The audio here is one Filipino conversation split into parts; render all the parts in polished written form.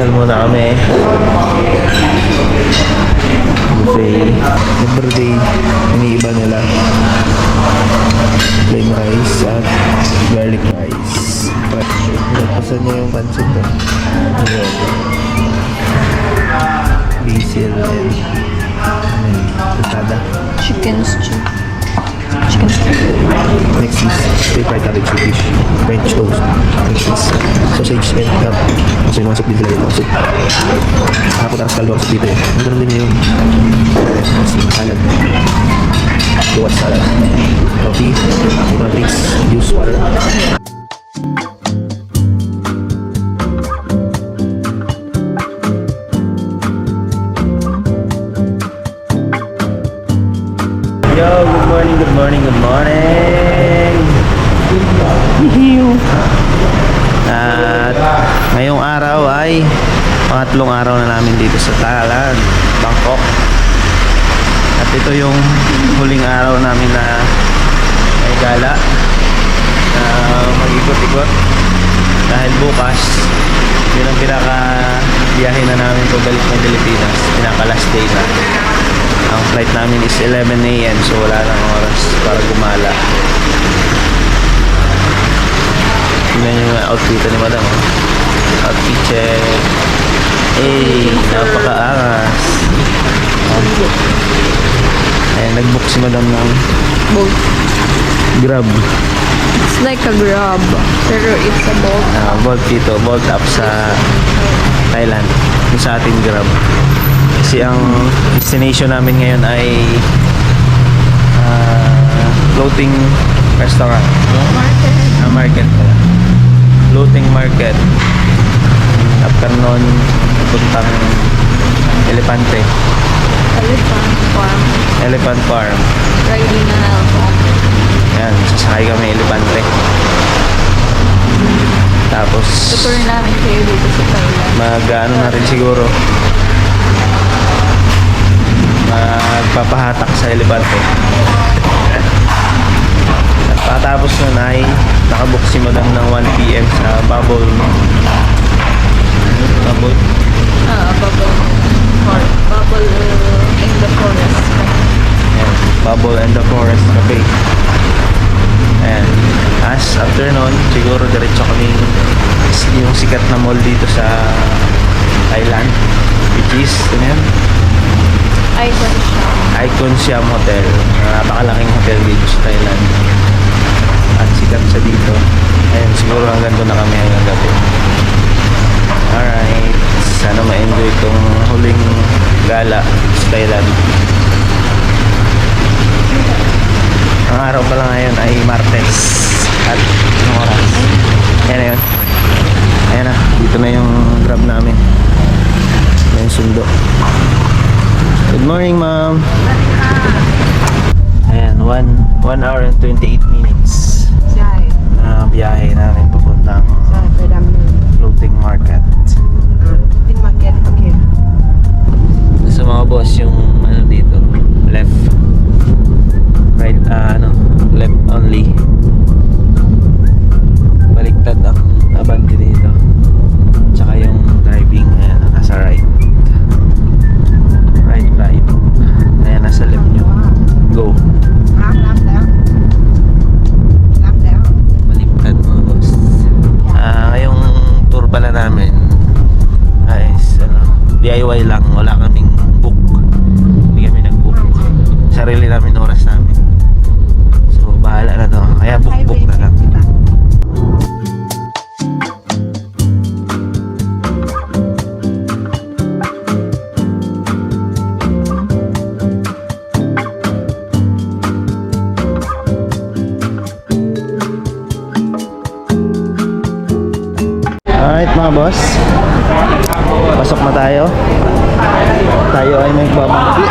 Almusal muna kami. Buffet. Yung birthday, iniiba nila. Plain rice at garlic rice. Nagpasan niya yung pancit to. Ayan. Basil and patada. Chicken stew. Chicken stew. Next is stir-fried cabbage with fish. French toast. Next is sausage and crab. Kasi yung soup din sila yung soup. Hapon aras kaldo ang soup dito. Ang ganun din yung salad. Duwat salad. Coffee. Mga drinks. Juice, water. Yo, good morning, good morning, good morning. At ngayong araw ay pangatlong araw na namin dito sa Thailand, Bangkok. At ito yung huling araw namin na may gala na mag-ikot-ikot dahil bukas yun ang pinaka biyahe na namin pabalik ng Pilipinas, pinaka last day na. Ang flight namin is 11 AM, so wala nang oras para gumala. Tingnan nyo yung outfit ni madam. Outfit check. Napaka-angas. Ayan, nag-book si madam ng Bolt. Grab. It's like a Grab, pero it's a bolt. Bolt dito, Bolt up sa Thailand. Yung sa ating Grab. Kasi ang destination namin ngayon ay floating restaurant. Market. Market pala. Floating market. Afternoon, puntang Elepante. Elephant farm. Elephant Farm. Riding an elephant. Yan, sasakay kami Elepante. Tapos Tuturin namin kayo dito sa Thailand. mag-ano na rin siguro, magpapahatak sa Elepante. At patapos nun ay nakabook si madam ng 1 PM sa Bubble Bubble. Bubble in the forest. Ayan, Bubble and the Forest Cafe. And as after nun, siguro diretso kami yung sikat na mall dito sa Thailand, which is ano yan? Icon shop. Icon Siam Hotel. Napakalaking hotel dito sa Thailand. At sikat sa dito. Ayun, siguro hanggang doon na kami hanggang gabi. Alright. Sana ma-enjoy itong huling gala sa Thailand. Ang araw pala ngayon ay Martes. At anong oras? Ayan na yun. Ayan na. Dito na yung Grab namin. May sundo. Good morning, ma'am. Ayan, 1 hour and 28 minutes na biyahe namin papuntang floating market. Sa mga boss, yung ano dito, left, right, left only. Baliktad ang abante dito. Tsaka yung driving, ayan, nasa right. Right. Ayan, nasa left nyo. Go. Baliktad mga boss. Ngayong tour pala namin ay DIY lang. Wala kaming book. Hindi kami nag-book. Sarili namin oras namin. So bahala na to. Kaya book na lang. Alright mga boss, pasok na tayo. Tayo ay magbabangki.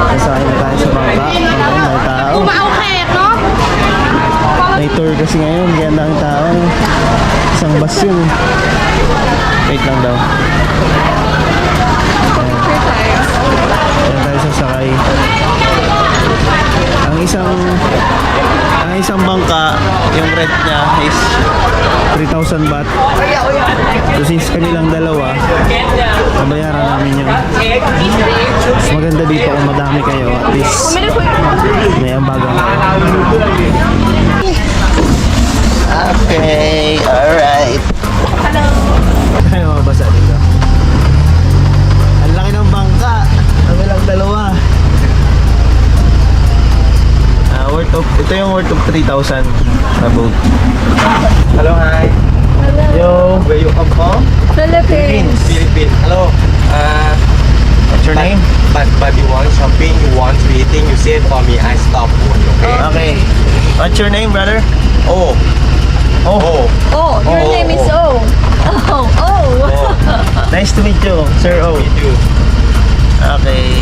Nasakay na tayo sa bangka. May tao. May tour kasi ngayon, kaya ang tao. Isang bus yun. Wait lang daw. Ayan tayo sasakay. Ang isang bangka, yung rent niya is 3,000 baht. So since kanilang dalawa, nabayaran namin yun. Mas maganda dito kung madami kayo. At least may ambagan kayo. Okay, alright. Kaya mabasa dito. Ang laki ng bangka. Kami lang dalawa. Ito yung worth of 3,000 na boat. Hello, hi. Yo, where you come from? Philippines. Philippines. Hello. What's your name? But you want shopping, you want eating, you say for me, I stop for you, okay? Okay. What's your name, brother? Oh. Oh. Oh, your Oh, name is O. Oh. Nice to meet you, Sir O. Me too. Okay.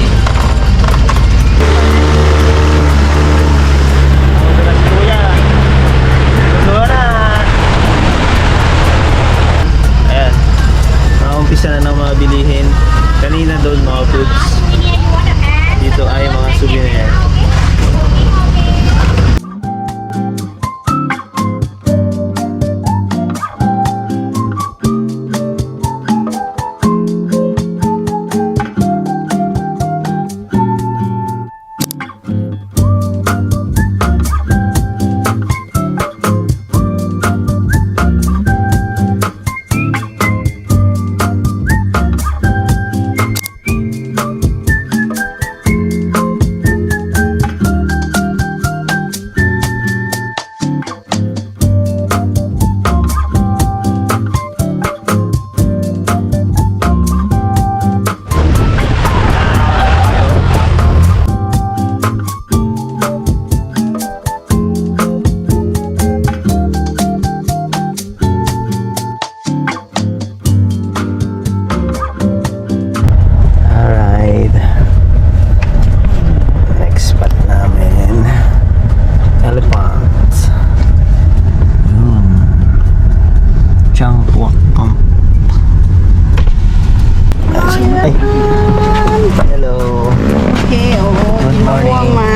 Kuya. Kuya. Ayan. Nakaumpisa na ng mga bilihin. Kanina doon mga foods. Dito ay mga souvenir. Alright. Next spot namin. Elephants. Changpuak Camp. Ay. Hello. Okay, oo. Good morning. Buwang ma.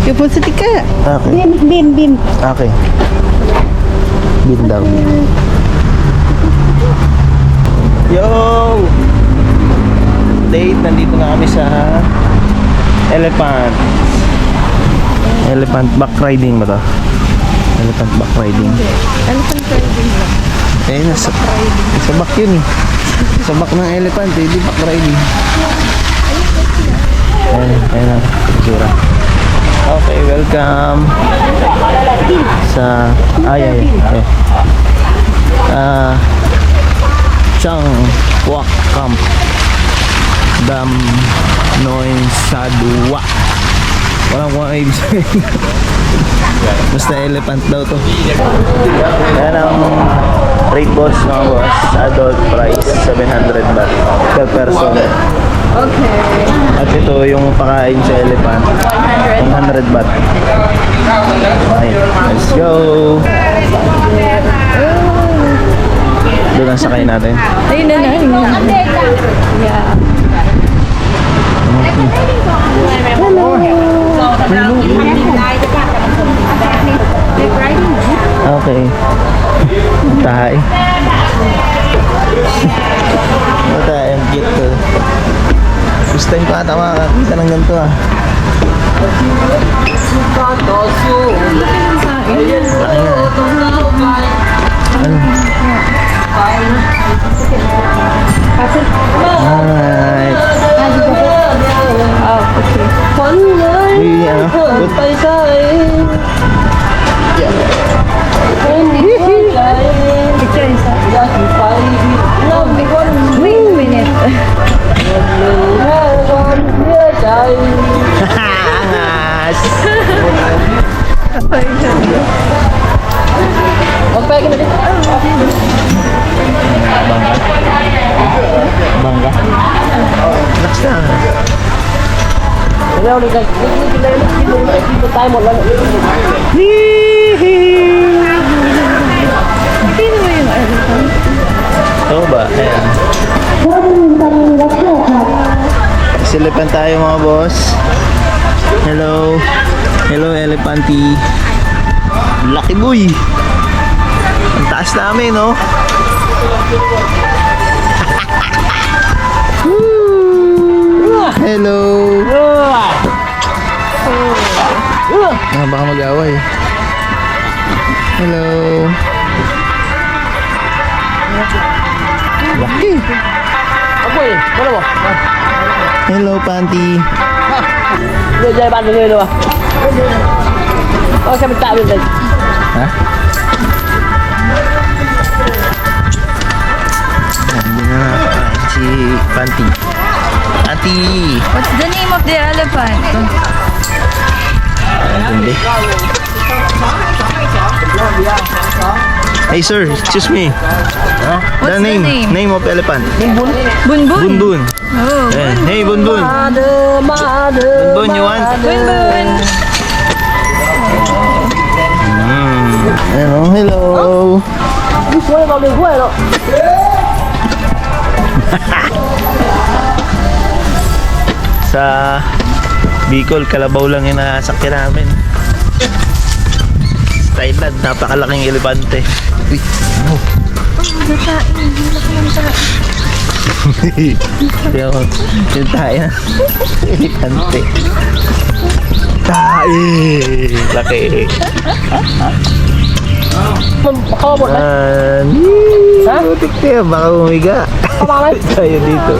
Yung po sa tika. Okay. Bin. Okay. Bin daw. Yo! Date, nandito na kami sa Elephant back riding ba to? Elephant back riding. Elephant riding lang. Eh, nasa back yun eh. Sa back ng elephant eh, di back riding. Ayan ang itsura. Okay, welcome sa Changpuak Camp Dam Noin Sadua. Walang kung ano ibig sabihin. Basta elephant daw to. Yan ang rate boss mga boss. Adult price 700 baht per person. Okay. At ito yung pakain sa elephant 100 baht. Okay, let's go. Doon ang sakay natin. Ayun na. Yeah. Okay. Tayo. Tayo, ang cute to. First time ko ata makakakita ng ganito ah. Alright. Oh, okay. Picture isa. Wait a minute. Angas! Bangga. Relax na. Sino ba yung elephant? Oo ba? Ayan. Silipan tayo mga boss. Hello. Hello, Elephanty. Lucky boy. Ang Taas namin, no? Hello! Baka mag-away. Hello! Laki! Hello, Panty! Đưa dây ban với người luôn à? Xem mình tạo được đây. Ha? Hindi na si Panty. Panty! What's the name of the elephant? Hindi. Hey sir, excuse me. What's the name? Name of elephant. Bunbun. Bunbun. Oh, Eh, hey Bunbun. Bunbun, you want? Bunbun. Hello, hello. Quay vào đường quay rồi. Sa Bicol, Kalabaw lang yung nasakyan namin. Sa Thailand, napakalaking elepante. Uy, ano? Kaya ko, yung tayo. Elepante. Tae! Laki. Baka một đấy. Ha? Butik tayo, baka umiga. Tayo dito.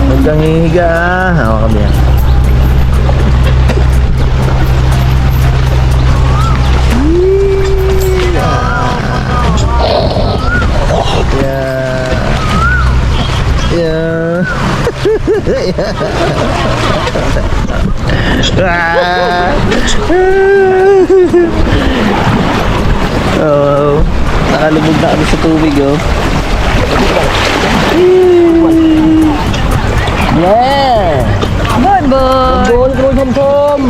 Huwag kang hihiga ah. Hawa kami yan. Yeah. Ah. Oh, nakalubog na kami sa tubig oh. Yeah. Bunbun. Buồn rồi thơm thơm.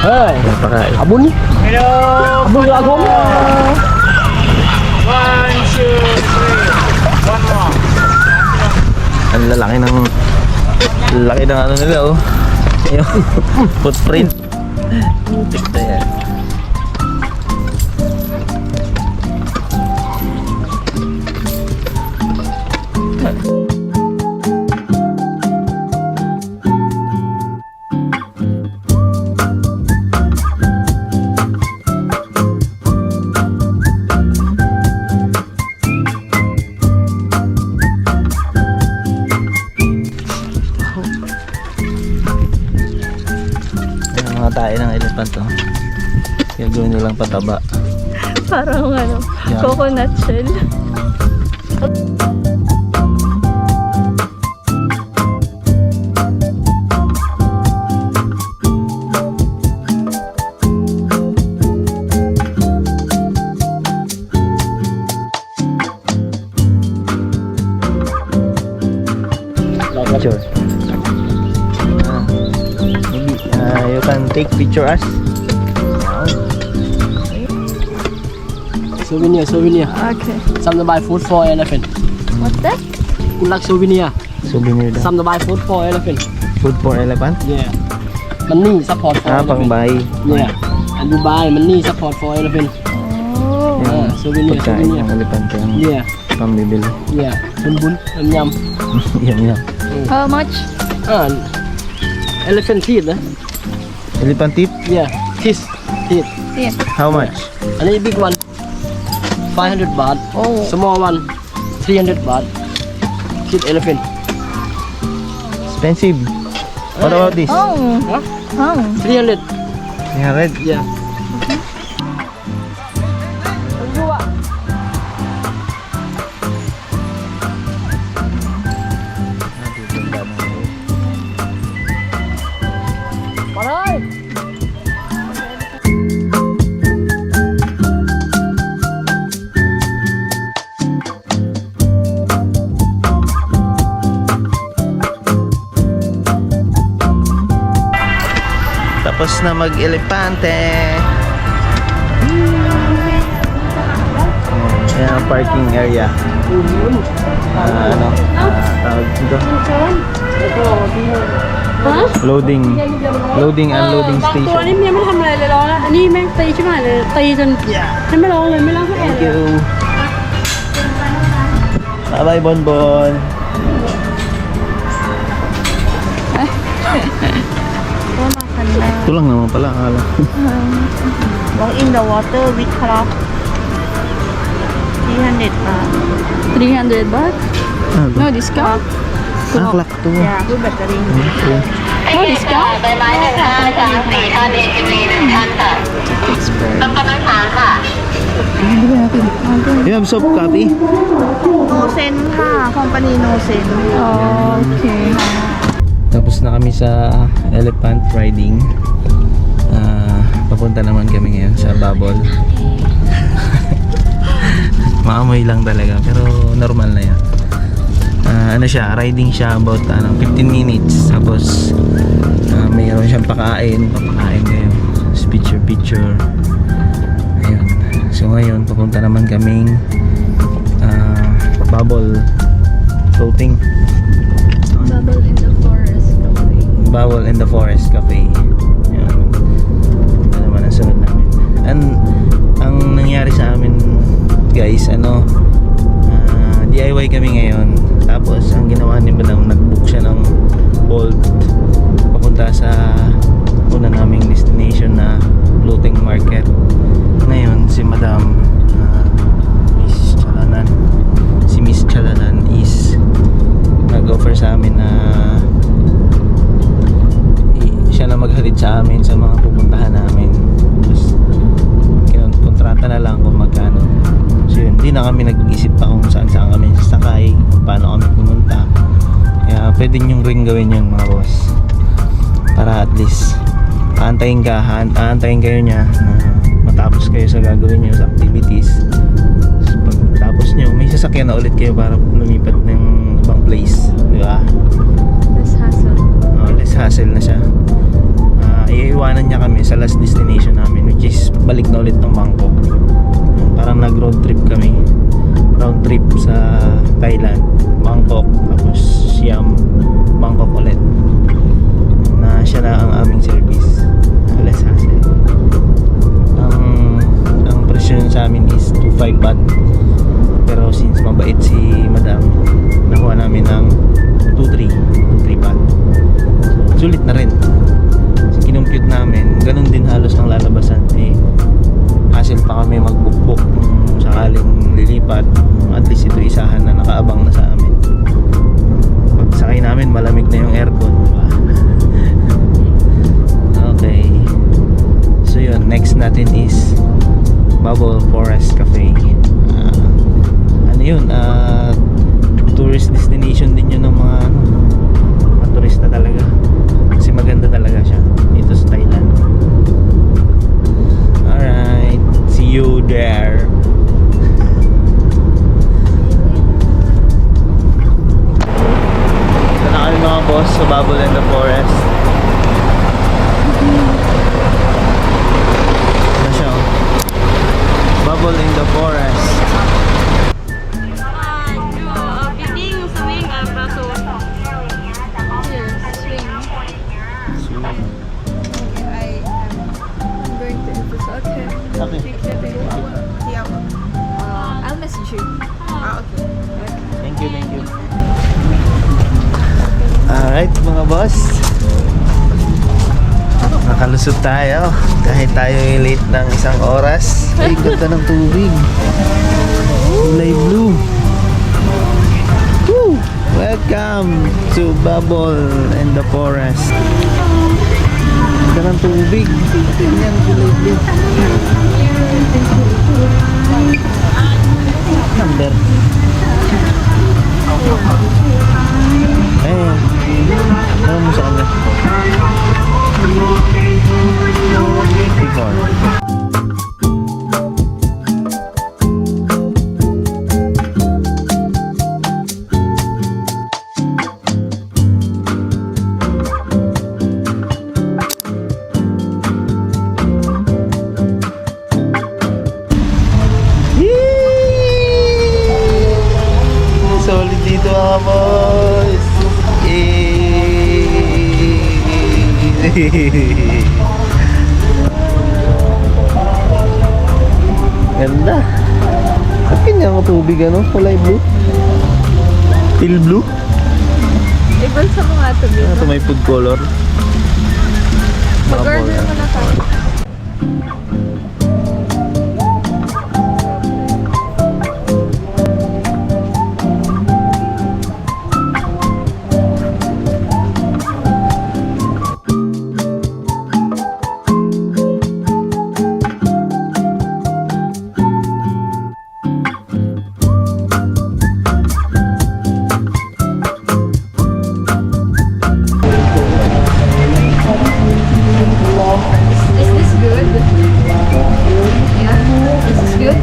Hey. Napakain. Abun. Hello. Abun là không? Ang lalaki ng ano nila oh. Yung footprint. Tignan yan. Mga tayo ng elephant oh. Gagawin nilang pataba. Parang ano, Yan. coconut shell. Picture. Maybe you can take picture us. Souvenir, souvenir. Okay. Some to buy food for elephant. What's that? Good luck souvenir. Souvenir daw. Some to buy food for elephant. Food for elephant? Yeah. Money support for Ah, pang elephant. bahay. Yeah. And you buy money support for elephant. Oh. Ah, souvenir, Pagkain souvenir. ng elepante ang Yeah. pambibili. Yeah. Bun bun. Yum yum. Yan yan. How much? Ah. Elephant teeth. Elephant teeth? Yeah. Teeth. Teeth. Yeah. How much? And a big one. 500 baht. Oh. Small one. 300 baht. Kid elephant. Expensive. What about this? Oh. Huh? Oh. 300. 300? Yeah. Tapos na mag-elepante. Ayan ang parking area. Tawag dito? Loading unloading ตัว station. นี้ยังไม่ทำอะไรเลยร้อนแล้วอันนี้แม่งตีใช่ไหมเลยตีจนยังไม่ร้องเลยไม่ร้องสักแอะ Thank you. Bye-bye, Bonbon. Ito lang naman pala, akala. Walk in the water with clock. 300 baht. 300 baht Ah, no discount clock to. Yeah, with battery. Okay. no discount ใบไม้หนึ่งท่านช้างสี่ท่านเอทีวีหนึ่งท่านค่ะต้องกำลังช้างค่ะ You have soft copy? No sense ค่ะ company no sense. okay Tapos na kami sa elephant riding. Papunta naman kami ngayon sa Babol. Maamoy lang talaga pero normal na yan. Ano siya, riding siya about 15 minutes. Tapos mayroon siyang papakain kayo. Picture. Ayun. So ngayon papunta naman kaming Babol floating. bubble in the forest Bawal in the Forest Cafe. Yan. Ito naman ang sunod namin. Ang nangyari sa amin guys, DIY kami ngayon. Tapos ang ginawa ni Madam, nag-book siya ng Bolt papunta sa una naming destination na floating market. Ngayon si Madam Miss Chalanan is nag-offer sa amin na siya na maghatid sa amin sa mga pupuntahan namin. Tapos kontrata na lang kung magkano. So yun, hindi na kami nag-isip pa kung saan kami sasakay, kung paano kami pumunta. Kaya pwede nyong ring gawin yun mga boss, para at least aantayin kayo niya na matapos kayo sa gagawin nyo sa activities. So, pagtapos nyo, may sasakyan na ulit kayo para lumipat ng ibang place, di ba? less hassle Less hassle na siya. Iiwanan niya kami sa last destination namin, which is balik na ulit ng Bangkok. Parang nag road trip kami, round trip sa Thailand, Bangkok, tapos Siam, Bangkok ulit, na siya na ang aming service. Less hassle. Ang presyo sa amin is 25 baht, pero since mabait si Madam, nakuha namin ng 23 baht. So, sulit na rin. Kinumpute namin, ganun din halos ang lalabasan. Hassle pa kami mag-book kung sakaling lilipat. At least ito isahan na nakaabang na sa amin. Pag sakay namin, malamig na yung aircon, diba? Okay, so yun, next natin is Bubble Forest Cafe. Ano yun, tourist destination din yun ng mga turista talaga, kasi maganda talaga siya dito sa Thailand. Alright, see you there. Ito na kami mga boss sa Bubble in the Forest. Ano siya? Bubble in the Forest. Okay. I'll message you Thank you. Alright mga boss, nakalusot tayo kahit tayo ay late ng isang oras. Ay, ganda ng tubig, kulay blue. Woo! Welcome to Bubble in the Forest. Ganda ng tubig, yan, kulay blue. Number. Ano mo sa kanya? Before. Ganda. Ba't ganyan ang tubig ano? Kulay blue? Pale blue? Ibal sa mga tubig. Ito may food color. Mag-order mo na tayo. Is this good? Yeah, this is good.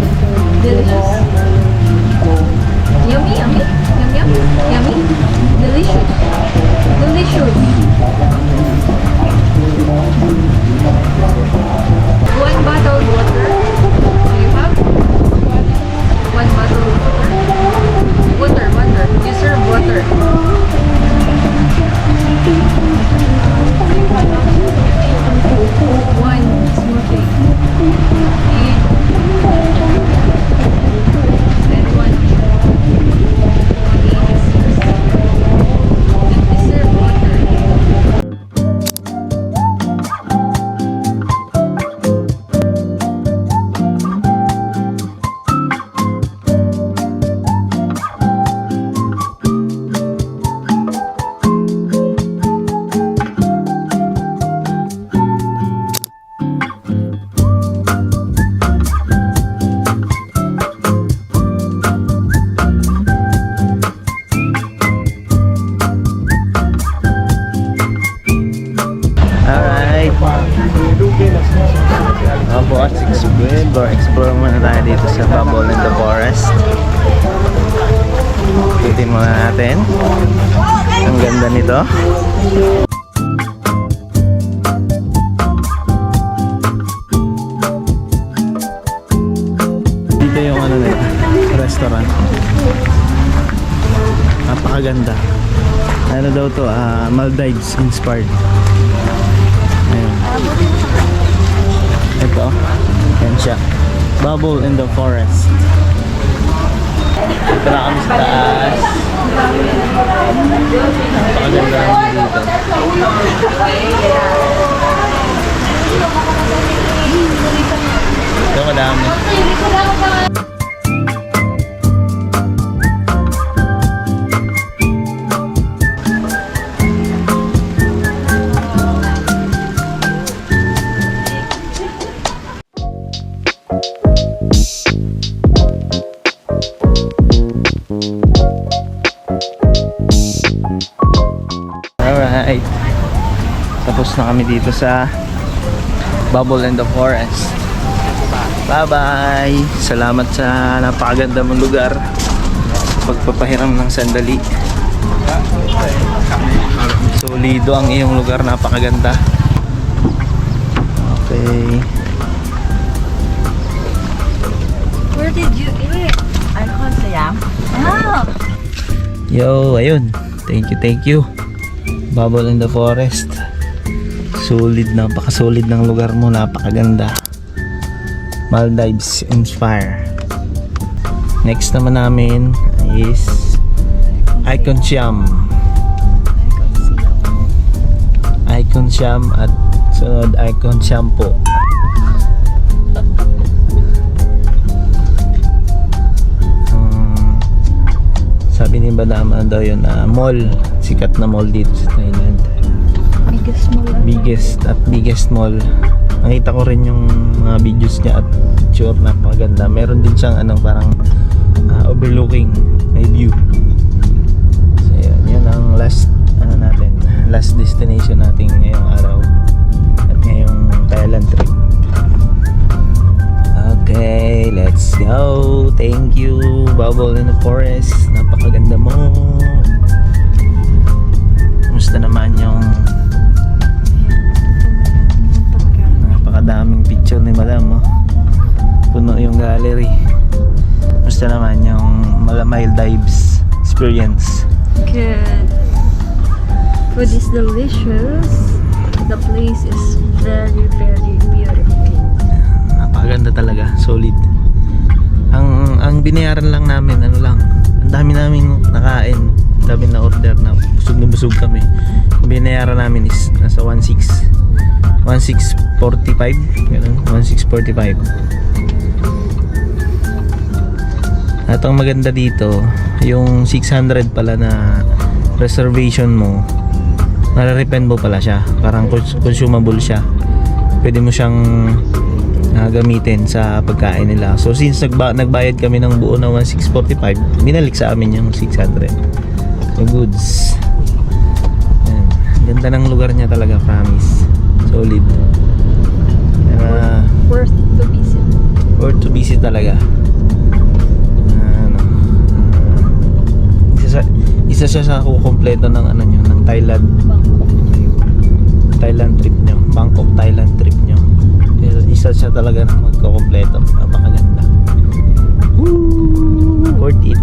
Delicious. Yummy, yummy, yum yum, yummy, delicious, delicious. One bottled water. Do you have? One bottled water. Water. You serve water. One smoothie. And one and serve water. Alright. Mga boss, explore muna tayo dito sa Bubble in the Forest. Ikutin muna natin. Ang ganda nito. Dito yung ano nila, restaurant. Napakaganda. Ano daw to? Maldives inspired. Ayun. Ito. Yan siya. Bubble in the Forest. Ito na kami sa taas. Napakaganda naman dito. Ito madami. Alright. Tapos na kami dito sa Bubble in the Forest. Bye-bye! Salamat sa napakaganda mong lugar. Pagpapahiram ng sandali. Solido ang iyong lugar, napakaganda. Okay. Where did you eat? Icon Siam. Ah! Yo, ayun. Thank you. Bubble in the Forest. Solid, napaka-solid ng lugar mo, napakaganda. Maldives Inspire. Next naman namin is Icon Siam. Icon Siam at sunod Icon Shampoo. Sabi ni Madama daw yun, mall, sikat na mall dito sa Thailand. Biggest mall. Nakita ko rin yung mga videos niya at picture, napakaganda. Meron din siyang parang overlooking, may view. So yun ang last destination natin ngayong araw at ngayong Thailand trip. Okay, let's go. Thank you, Bubble in the Forest. Napakaganda mo. Kumusta naman yung napakadaming picture ni Madam, oh. Puno yung gallery. Kumusta naman yung Maldives experience? Good. Food is delicious. The place is very, very beautiful. Napakaganda talaga, solid. Ang binayaran lang namin, ano lang, ang dami naming nakain, ang dami na order na busog kami. Ang binayaran namin is nasa 1645, ganun, 1645. At ang maganda dito, yung 600 pala na reservation mo, nare-refund mo pala siya. Parang consumable siya. Pwede mo siyang gamitin sa pagkain nila. So since nagbayad kami ng buo na 1645, binalik sa amin yung 600. So goods. Ayan. Ganda ng lugar niya talaga, promise. Solid. Worth to visit. Worth to visit talaga. Isa siya sa kukumpleto ng ano nyo, ng Thailand trip nyo, Bangkok Thailand trip nyo. Isa siya talaga na magkukumpleto. Napakaganda. Woo! Worth it.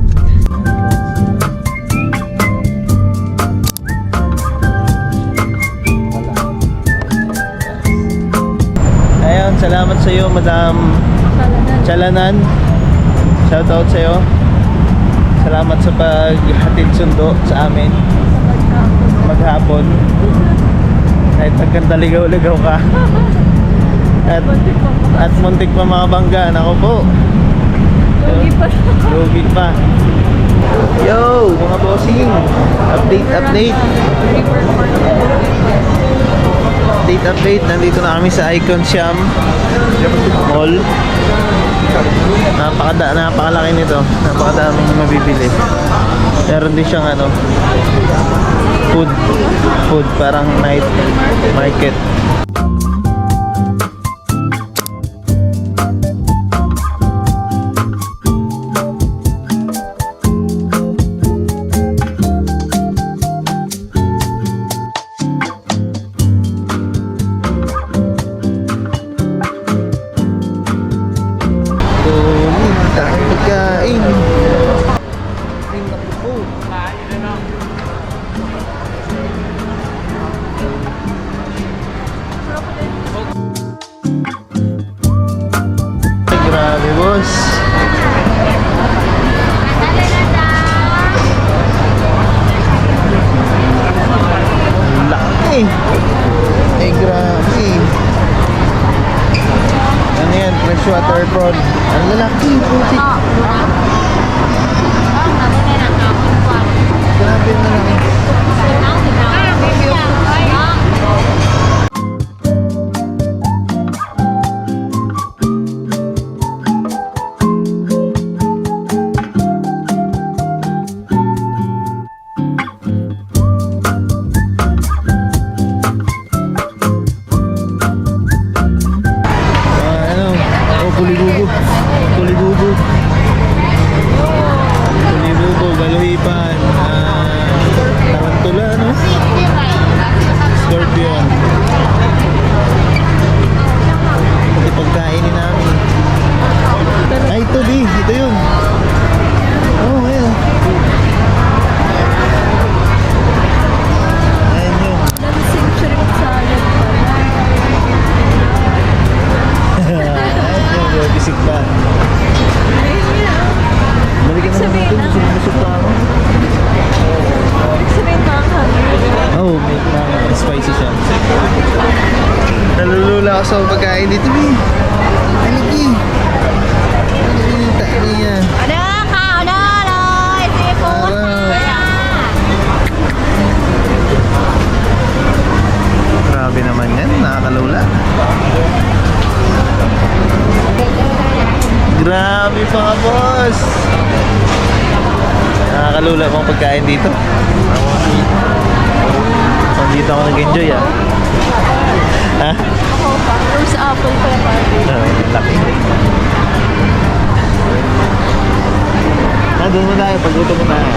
Ayun, salamat sa iyo, Madam Chalanan. Shoutout sa iyo. Salamat sa paghatid sundo sa amin maghapon. Kahit nagkandaligaw-ligaw ka. At muntik pa makabangga. Ako po. Lugi pa. Yo, mga bossing. Update. Nandito na kami sa Icon Siam Mall. Napakalaki nito. Napakadaming mabibili. Meron din siyang ano, food parang night market. Pagkain. Grabe, boss. Laki. Grabe. Ano yan? Freshwater prawn. Ang lalaki, putik. Grabe na lang. Tulibubo, galuhipan, tarantula, no? Scorpion. Ito pagkainin namin. Ay, ito di, ito yun. Oh, ayan. Ayan yun. Dancing shrimp salad pala. Ayan yun, bisig pa. Balikan na naman ito, busog pa ako. Oh, may spicy siya. Nalulula ako sa pagkain dito, B. Haligi. Haligi niya. Grabe naman yan, nakakalula. Grabe pa ka, boss. Nakakalula pang pagkain dito. Dito ako nag-enjoy, ah. Ha? Rose apple pala pala. Laki. Doon mo tayo, pagluto mo tayo.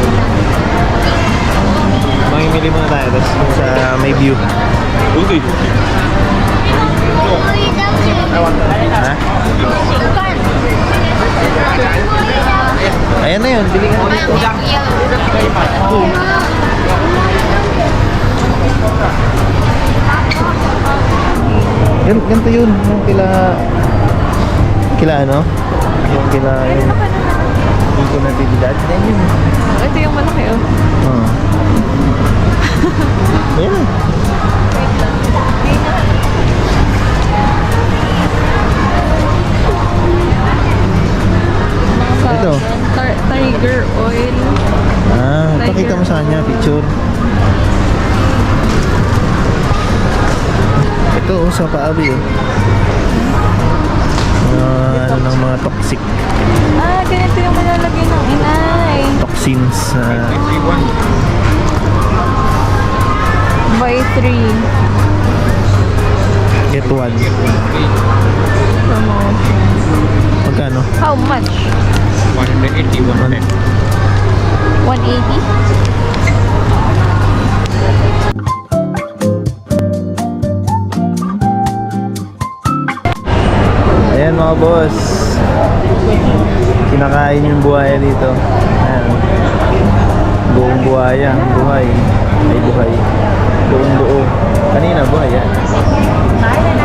Mamimili muna tayo, tapos sa may view. Okay. Ha? Ayan na yun, bili ka na dito. Ganito yun. Yung kila ano? Yung kila yung ko natividad. Yan yun. Ito yung malaki, oh. Oh. Ayan. Wait lang. Ito. Tiger oil. Pakita mo sa kanya, picture. Ito, sa paabi, oh. Ano ng mga toxic Ganito yung malalagay ng inay. toxins. Buy 3. Get one. Promotion. Magkano? How much? 180, 110. 180? Ayan mga boss. Kinakain yung buhaya dito. Ayan. Buong buhaya. Buhay. Ay buhay. Buong buo. Kanina buhay yan. Ayan,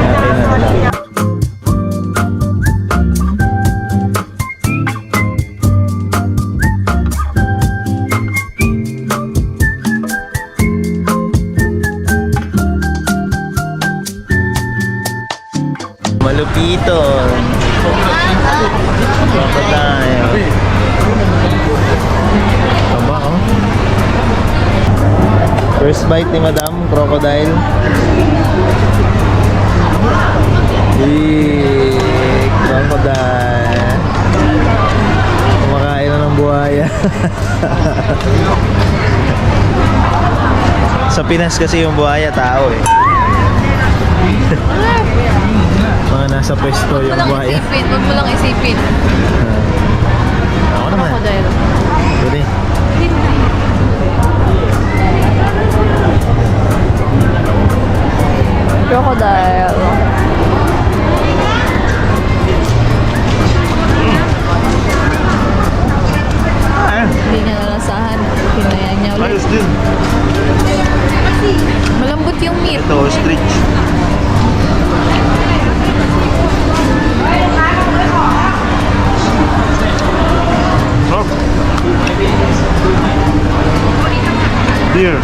kain na nila. Malupito. Crocodile. Aba, oh. First bite ni Madam, crocodile. Crocodile. Kumakain na ng buhaya. Sa Pinas kasi yung buhaya tao eh. Mga nasa pwesto yung buhaya. Huwag mo lang isipin. Ako naman. Crocodile. Pwede. Crocodile. Hindi niya nalasahan. Pinayaan niya ulit. Ayos din. Malambot yung meat. Ito, ostrich. Oh. Deer.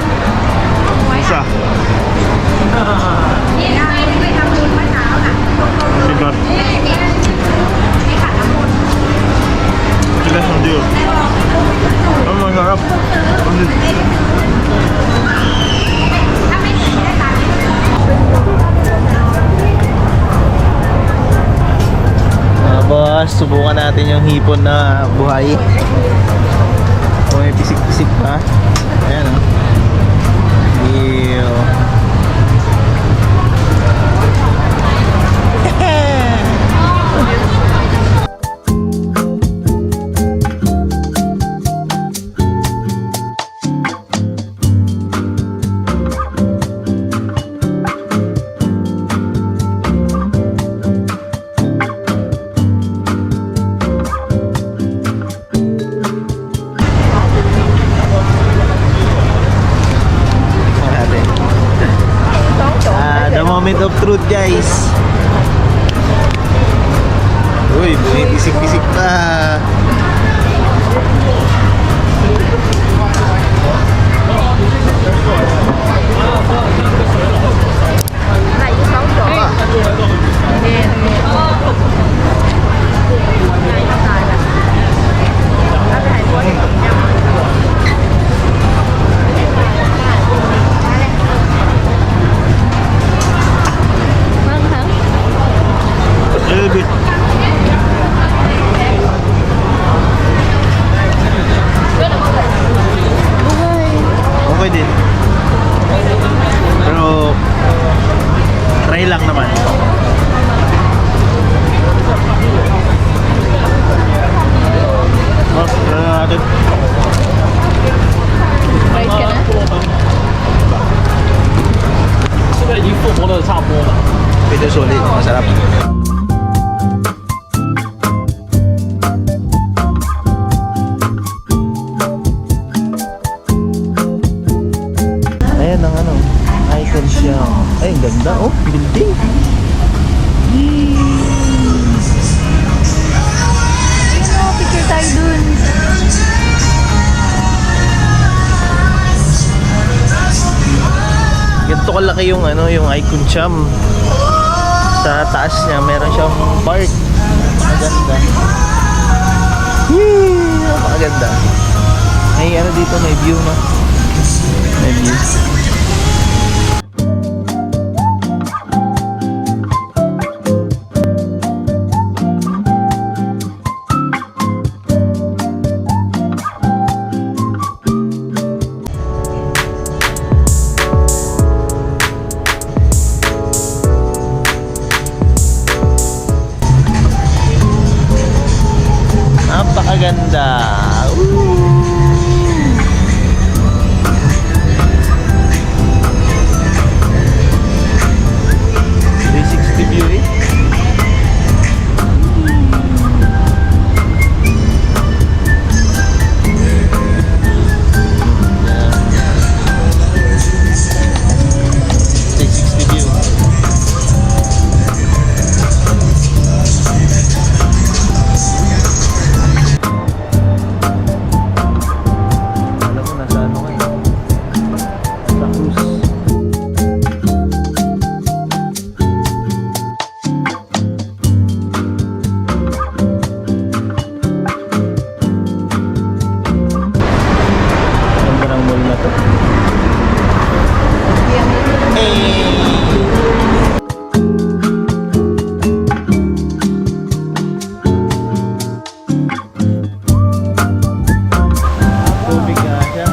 Isa. Sigat. Sigat ng deer. Oh, masarap. Boss, subukan natin yung hipon na buhay. Kung may pisik-pisik pa. Ayan, oh. Ew. The moment of truth, guys. Uy, bisik-bisik pa. Manghang? A little bit. Okay din. Pero try lang naman. Oh, natin. Right ka na? Ito solid, masarap. ganito kalaki yung ano, yung Icon Cham. Sa taas niya meron siyang park. Maganda. Napakaganda. May ano dito, may view na. May view. Napakaganda. Woo! 360 view eh. Alam mo, nasa ano kayo? Sa cruise. Ganda ng mall na to. Tubig nga siya.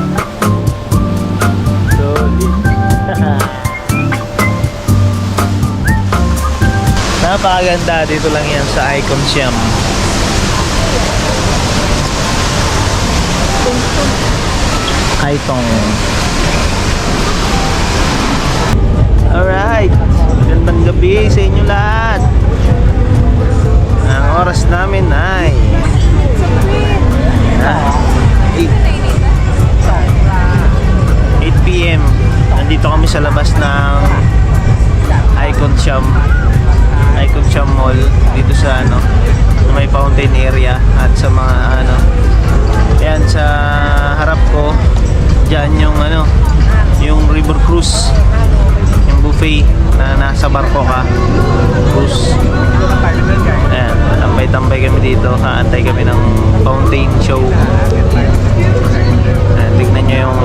Solid. Napakaganda. Dito lang yan sa Icon Siam. Icon. Alright. Magandang gabi sa inyo lahat. Ang oras namin ay 8 p.m. Nandito kami sa labas ng Icon Siam Mall dito sa ano, sa may fountain area at sa mga ano. Yan sa harap ko diyan yung ano, yung river cruise, yung buffet na nasa barko ka cruise. Ayan, tambay-tambay kami dito, kaantay kami ng fountain show. Ayan, tignan nyo yung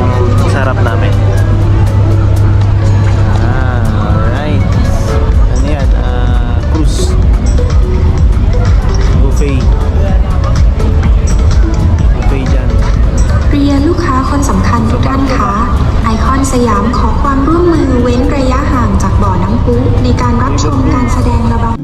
sarap namin. Alright. Ano yan? Cruise. Buffet. Buffet dyan. เรียนลูกค้าคนสำคัญทุกท่านคะไอคอนสยามขอความร่วมมือเว้นระยะห่างจากบ่อน้ำพุในการรับชมการแสดงระบำ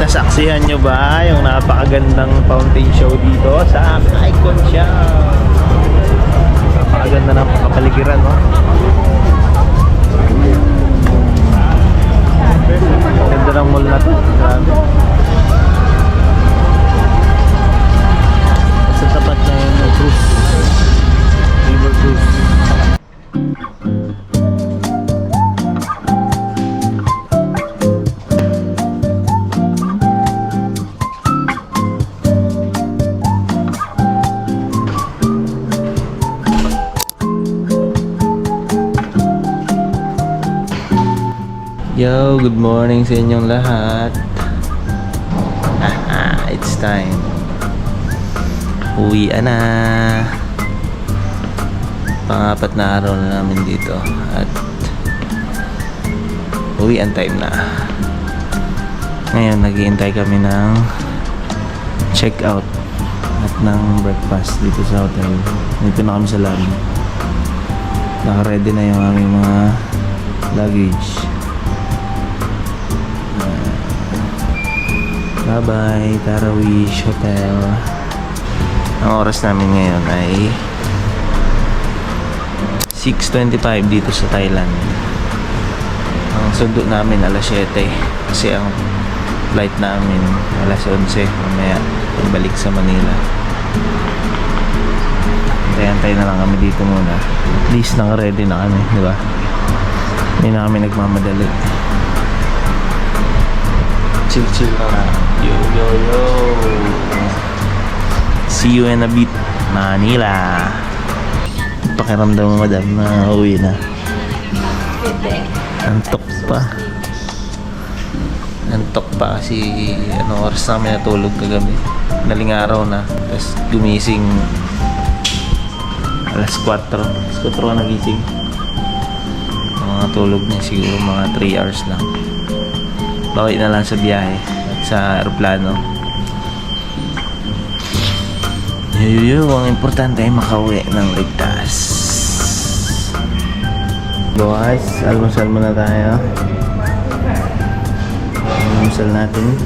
Nasaksihan nyo ba yung napakagandang fountain show dito sa Icon Siam? Napakaganda ng kapaligiran, no? Ganda ng mall na to. Grabe. Sa tapat niya yung cruise. River cruise. Yo, good morning sa inyong lahat. It's time. Uwi na. Pang-apat na araw na namin dito at uwian time na. Ngayon, naghihintay kami ng check out at ng breakfast dito sa hotel. Dito na kami sa lobby. Naka-ready na yung aming mga luggage. Bye-bye, Tarawish Hotel. Ang oras namin ngayon ay 6:25 dito sa Thailand. Ang sundo namin alas 7 kasi ang flight namin alas 11 mamaya balik sa Manila. Antay na lang kami dito muna. At least naka-ready na kami, di ba? Hindi na kami nagmamadali. Chill na lang. Yo. See you in a bit, Manila. Pakiramdam mo, madam, na uwi na. Antok pa kasi oras namin natulog kagabi. Naling araw na. Tapos gumising alas 4. Alas 4 ka nagising. Ang mga tulog niya siguro mga 3 hours lang. Bawi na lang sa biyahe at sa aeroplano. Ang importante ay makauwi ng ligtas. Guys, almusal muna tayo. Almusal natin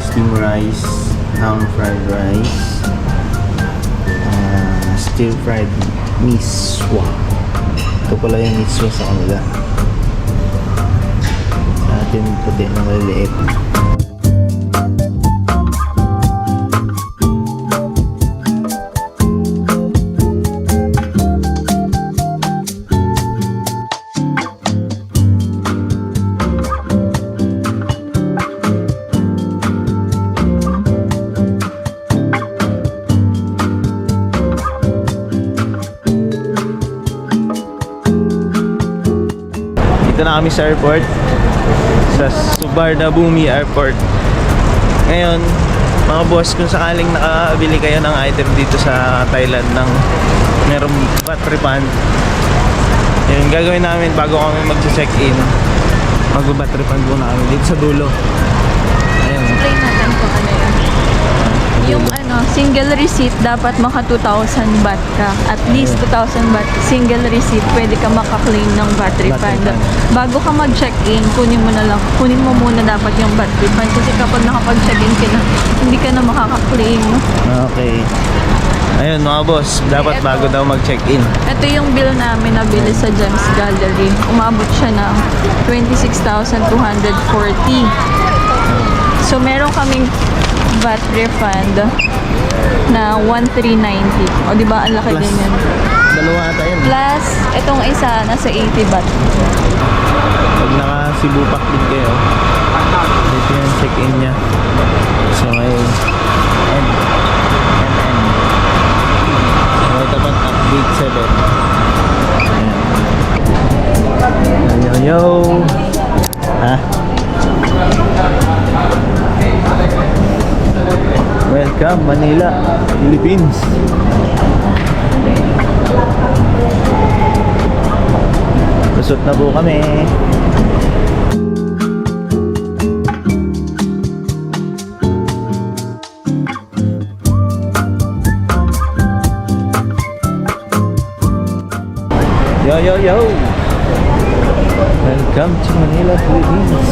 steam rice, ham fried rice, stir fried miswa. Ito pala yung miswa sa kanila. Sa atin puti na maliliit. Dito na kami sa airport, sa Suvarnabhumi Airport. Ngayon, mga boss, kung sakaling nakabili kayo ng item dito sa Thailand ng merong VAT refund, yun gagawin namin bago kami mag-check-in. Mag-VAT refund muna kami dito sa dulo. Ayun. Try natin kung ano yun. Yung single receipt, dapat maka 2,000 baht ka. At least 2,000 baht. Single receipt, pwede ka makaklaim ng VAT refund. Bago ka mag-check-in, kunin mo muna dapat yung VAT refund. Kasi kapag nakapag-check-in ka na, hindi ka na makaka-claim. Okay. Ayun mga boss, dapat bago daw mag-check-in. Ito yung bill namin nabili sa Gems Gallery. Umabot siya ng 26,240. So, meron kaming VAT refund na 1,390. O, di ba? Ang laki Plus, din yan. Dalawa ata yun. Plus, itong isa, nasa 80 baht. Pag naka-Cebu Pack din kayo, dito yung check-in niya. So, may may tapat update 7. Yo! Ha? Welcome, Manila, Philippines. Lusot na po kami. Yo! Welcome to Manila, Philippines.